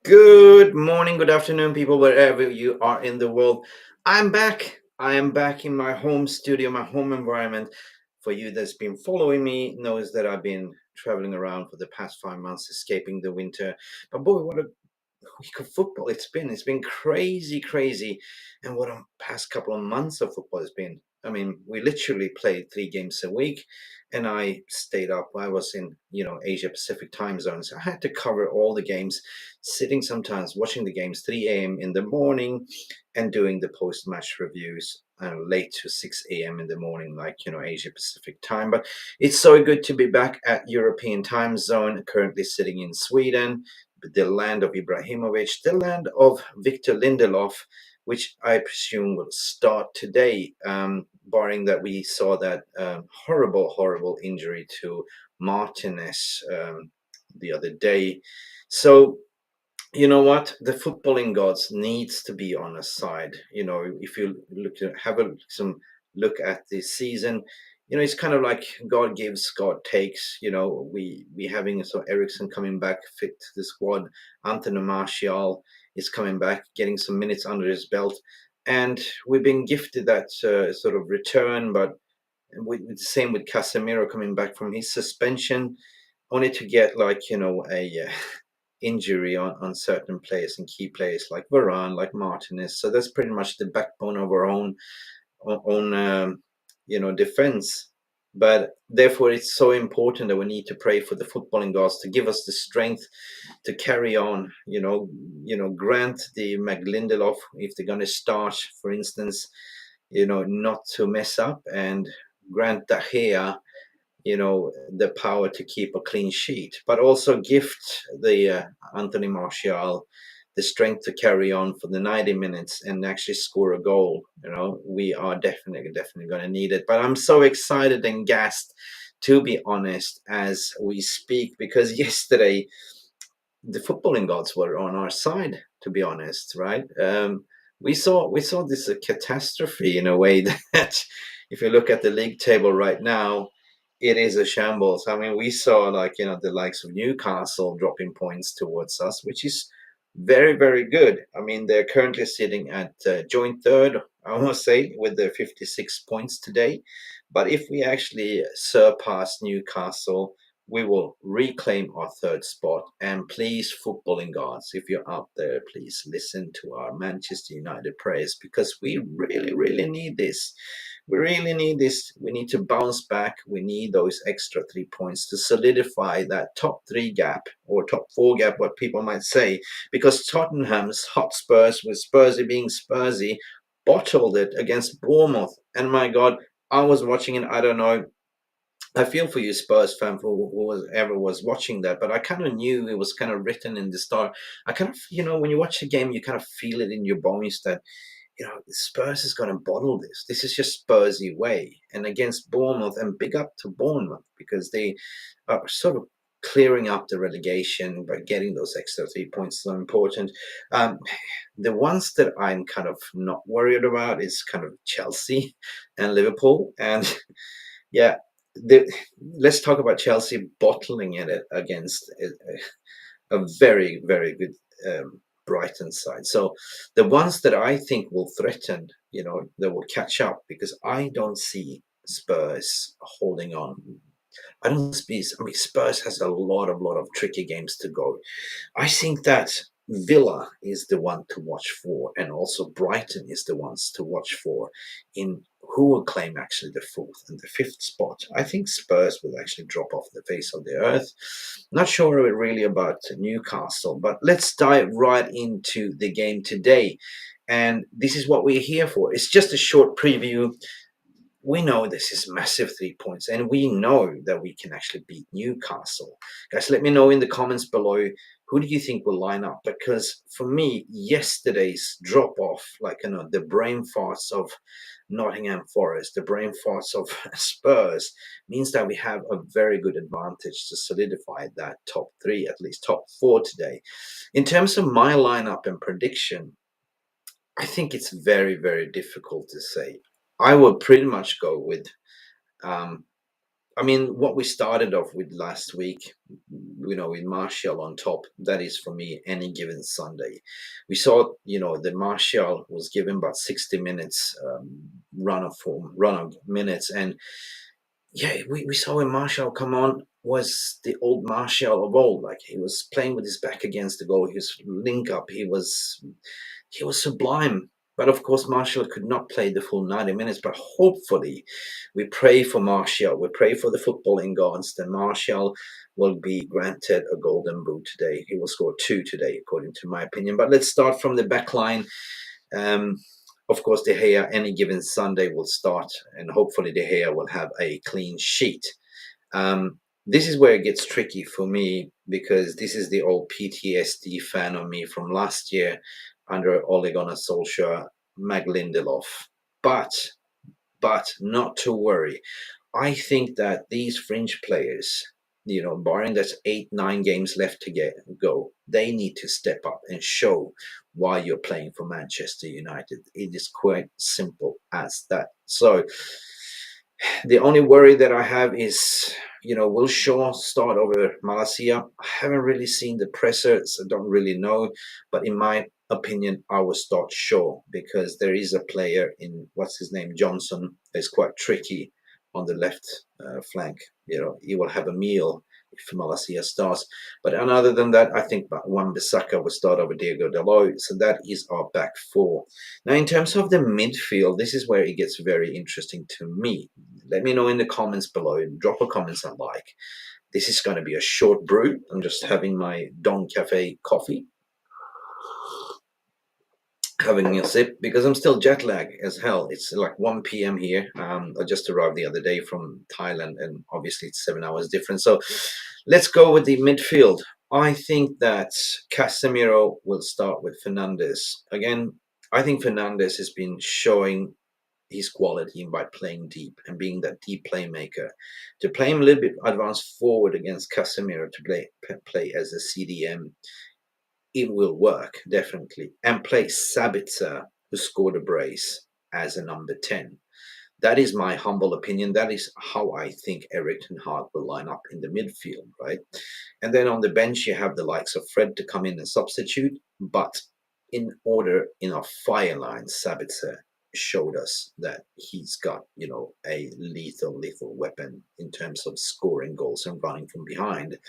Good morning, good afternoon, people, wherever you are in the world. I'm back. I am back in my home studio, my home environment. For you that's been following me, knows that I've been traveling around for the past 5 months, escaping the winter. But boy, what a week of football it's been. It's been crazy, crazy. And what a past couple of months of football has been. I mean, we literally played 3 games a week, and I stayed up. I was in, Asia Pacific time zones. I had to cover all the games, sitting sometimes watching the games 3 a.m. in the morning and doing the post-match reviews late to 6 a.m. in the morning, like, Asia Pacific time. But it's so good to be back at European time zone, currently sitting in Sweden, the land of Ibrahimovic, the land of Victor Lindelof, which I presume will start today, barring that we saw that horrible, horrible injury to Martinez the other day. So, you know what? The footballing gods needs to be on a side. If you have some look at this season, it's kind of like God gives, God takes. We having Ericsson coming back fit to the squad. Anthony Martial is coming back, getting some minutes under his belt, and we've been gifted that sort of return. But the same with Casemiro coming back from his suspension, only to get a injury on certain players and key players like Varane, like Martinez. So that's pretty much the backbone of our own defense. But therefore, it's so important that we need to pray for the footballing gods to give us the strength to carry on. Grant the McLindelof, if they're going to start, for instance, not to mess up, and grant De Gea the power to keep a clean sheet, but also gift the Anthony Martial the strength to carry on for the 90 minutes and actually score a goal. We are definitely going to need it. But I'm so excited and gassed, to be honest, as we speak, because yesterday the footballing gods were on our side, to be honest, right? We saw this catastrophe in a way that if you look at the league table right now, it is a shambles. I mean, we saw the likes of Newcastle dropping points towards us, which is very, very good. I mean, they're currently sitting at joint third, I must say, with their 56 points today. But if we actually surpass Newcastle, we will reclaim our third spot. And please, footballing gods, if you're out there, please listen to our Manchester United prayers, because we really, really need this. We really need this. We need to bounce back. We need those extra 3 points to solidify that top three gap, or top four gap, what people might say, because Tottenham's Hotspurs, with Spursy being Spursy, bottled it against Bournemouth. And my God, I was watching it. I don't know, I feel for you, Spurs fan, for whoever was watching that, but I kind of knew it was kind of written in the start. I kind of, when you watch the game, you kind of feel it in your bones that, Spurs is going to bottle this. This is just Spursy way. And against Bournemouth, and big up to Bournemouth, because they are sort of clearing up the relegation by getting those extra 3 points, so important. Um, the ones that I'm kind of not worried about is kind of Chelsea and Liverpool. And yeah, let's talk about Chelsea bottling it against a very, very good Brighton side. So the ones that I think will threaten, that will catch up, because I don't see Spurs holding on. I don't see. I mean, Spurs has a lot of tricky games to go. I think that Villa is the one to watch for, and also Brighton is the ones to watch for, in who will claim actually the fourth and the fifth spot. I think Spurs will actually drop off the face of the earth. Not sure really about Newcastle, but let's dive right into the game today. And this is what we're here for. It's just a short preview. We know this is massive 3 points, and we know that we can actually beat Newcastle. Guys, let me know in the comments below, who do you think will line up? Because for me, yesterday's drop off, the brain farts of Nottingham Forest, the brain farts of Spurs, means that we have a very good advantage to solidify that top three, at least top four today. In terms of my lineup and prediction, I think it's very, very difficult to say. I will pretty much go with um, I mean, what we started off with last week, with Martial on top, that is for me any given Sunday. We saw, the Martial was given about 60 minutes run of minutes, and yeah, we saw when Martial come on was the old Martial of old. Like he was playing with his back against the goal, his link up, he was sublime. But of course, Martial could not play the full 90 minutes. But hopefully, we pray for Martial. We pray for the footballing gods that Martial will be granted a golden boot today. He will score two today, according to my opinion. But let's start from the back line. Um, of course, De Gea, any given Sunday, will start, and hopefully, De Gea will have a clean sheet. This is where it gets tricky for me because this is the old PTSD fan of me from last year under Ole Gunnar Solskjaer, Lindelof. But, not to worry. I think that these fringe players, barring there's 8, 9 games left to go, they need to step up and show why you're playing for Manchester United. It is quite simple as that. So the only worry that I have is, will Shaw start over Malacia? I haven't really seen the pressers. I don't really know. But in my opinion, I will start Shaw because there is a player in, what's his name, Johnson, is quite tricky on the left flank. He will have a meal if Malacia starts. But other than that, I think Wan-Bissaka will start over Diego Dalot. So that is our back four. Now, in terms of the midfield, this is where it gets very interesting to me. Let me know in the comments below. Drop a comment and like. This is going to be a short brew. I'm just having my Don Cafe coffee, having a sip because I'm still jet lag as hell. It's like 1 p.m. here. I just arrived the other day from Thailand, and obviously it's 7 hours different. So let's go with the midfield. I think that Casemiro will start with Fernandes. Again, I think Fernandes has been showing his quality by playing deep and being that deep playmaker. To play him a little bit advanced forward against Casemiro to play as a CDM, it will work definitely. And play Sabitzer, who scored a brace, as a number 10. That is my humble opinion. That is how I think Erik Ten Hag will line up in the midfield, right? And then on the bench, you have the likes of Fred to come in and substitute. But in our fire line, Sabitzer showed us that he's got, a lethal weapon in terms of scoring goals and running from behind.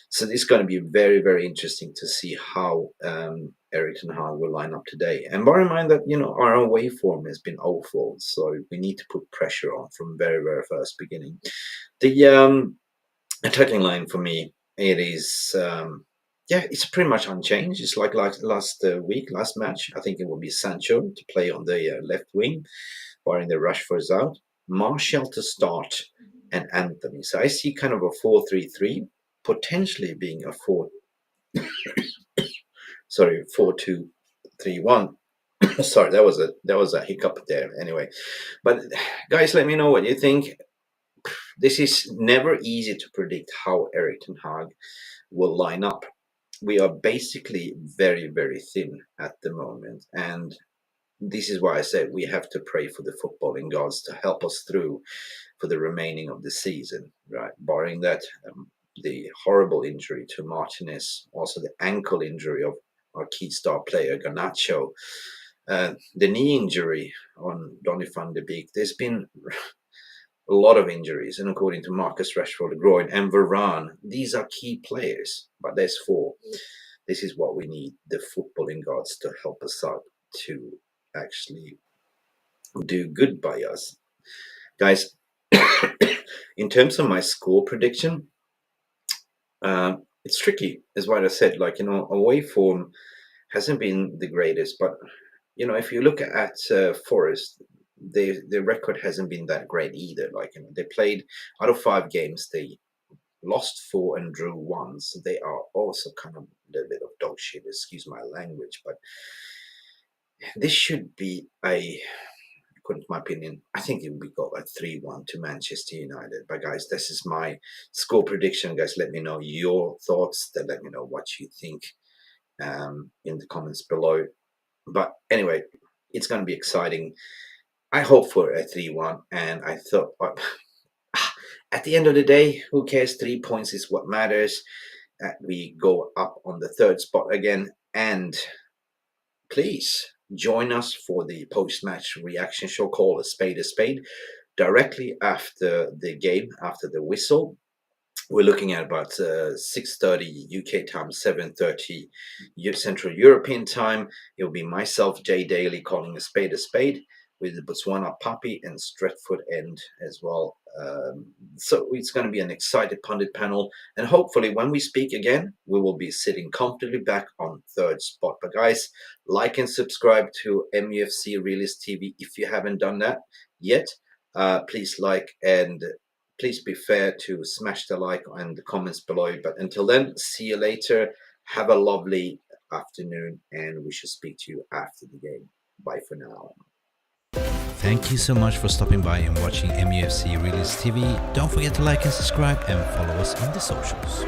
So this is going to be very, very interesting to see how Erik Ten Hag will line up today. And bear in mind that, our away form has been awful. So we need to put pressure on from very, very first beginning. The attacking line for me, it is, it's pretty much unchanged. It's like last match. I think it will be Sancho to play on the left wing, barring the Rashford's out. Martial to start and Anthony. So I see kind of a 4-3-3, potentially being a 4-2-3-1. Sorry, that was a hiccup there. Anyway, but guys, let me know what you think. This is never easy to predict how Erik Ten Hag will line up. We are basically very, very thin at the moment, and this is why I said we have to pray for the footballing gods to help us through for the remaining of the season, right? Barring that, the horrible injury to Martinez, also the ankle injury of our key star player Garnacho, the knee injury on Donny van de Beek. There's been a lot of injuries, and according to Marcus Rashford, the groin, and Varane, these are key players, but there's four. This is what we need the footballing gods to help us out to actually do good by us. Guys, in terms of my score prediction, it's tricky, is what I said. Away form hasn't been the greatest, but if you look at Forest, their record hasn't been that great either. They played out of 5 games, they lost 4 and drew 1, so they are also kind of a little bit of dog shit. Excuse my language, but this should be according to my opinion, I think it will be got like 3-1 to Manchester United. But guys, this is my score prediction. Guys, let me know your thoughts. Then let me know what you think in the comments below. But anyway, it's going to be exciting. I hope for a 3-1, and I thought at the end of the day, who cares? 3 points is what matters. We go up on the third spot again, and please join us for the post-match reaction show called a spade directly after the game, after the whistle. We're looking at about 6:30 UK time, 7:30 Central European time. It'll be myself, Jay Daly, calling a spade, with the Botswana Puppy and Stretford End as well. So it's going to be an excited pundit panel, and hopefully when we speak again, we will be sitting comfortably back on third spot. But guys, like and subscribe to MUFC Realist TV if you haven't done that yet. Please like, and please be fair to smash the like and the comments below. But until then, see you later. Have a lovely afternoon, and we shall speak to you after the game. Bye for now. Thank you so much for stopping by and watching MUFC Realist TV. Don't forget to like and subscribe and follow us on the socials.